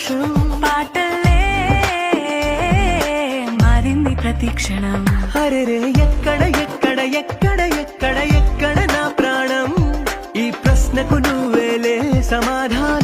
సంతోషం పాటలే మారింది ప్రతి క్షణం. అరెరే ఎక్కడ ఎక్కడ ఎక్కడ ఎక్కడ ఎక్కడ నా ప్రాణం, ఈ ప్రశ్నకు నువ్వేలే సమాధానం.